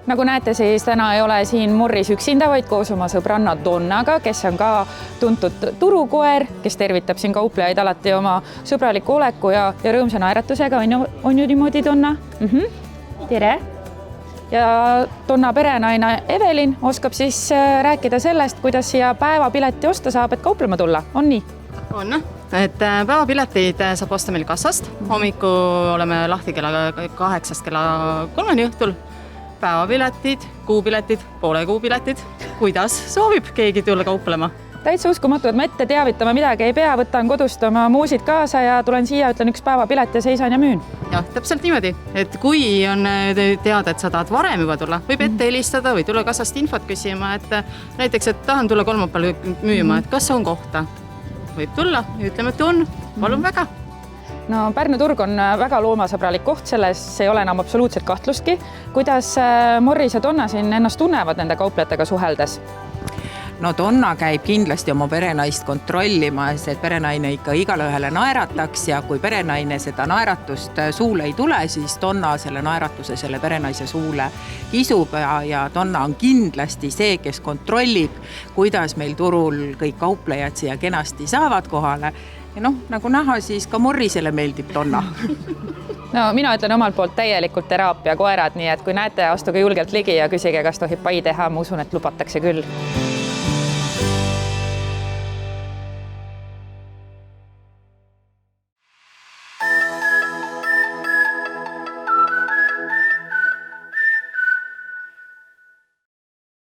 Nagu näete, siis täna ei ole siin Morris üksinda, vaid koos oma sõbranna Donnaga, kes on ka tuntud turukoer, kes tervitab siin kauplejaid alati oma sõbraliku oleku ja rõõmsa naeratusega. On ju niimoodi, Donna? Tere! Ja Donna perenaine Evelin oskab siis rääkida sellest, kuidas siia päevapileti osta saab, et kauplema tulla. On nii? On, et päevapiletid saab osta meil kassast. Hommiku oleme lahti kella 8 kella 3 õhtul. Päevapiletid, kuupiletid, poole kuupiletid. Kuidas soovib keegi tulla kauplema? Täitsa uskumatu, et ma ette teavitama midagi ei pea, võtan kodust oma muusid kaasa ja tulen siia, ütlen üks päevapilet ja seisan ja müün. Jah, täpselt niimoodi, et kui on teada, et sa tahad varem juba tulla, võib ette helistada või tulla kassast infot küsima, et näiteks, et tahan tulla kolmapäeval müüma, et kas on kohta. Võib tulla ja ütleme, et on, palun väga. No Pärnu turg on väga loomasõbralik koht, selles ei ole enam absoluutselt kahtlustki. Kuidas Morris ja Donna siin ennast tunnevad nende kauplejatega suheldes? No Donna käib kindlasti oma perenaist kontrollimas, et perenaine ikka igale ühele naerataks ja kui perenaine seda naeratust suule ei tule, siis Donna selle naeratuse selle perenaise suule kisub ja Donna on kindlasti see, kes kontrollib, kuidas meil turul kõik kauplejad siia kenasti saavad kohale. Ja nagu näha, siis ka Morrisele meeldib Donna. No mina ütlen omalt poolt täielikult teraapia koerad, nii et kui näete, astuge julgelt ligi ja küsige, kas tohib pai teha, ma usun, et lubatakse küll.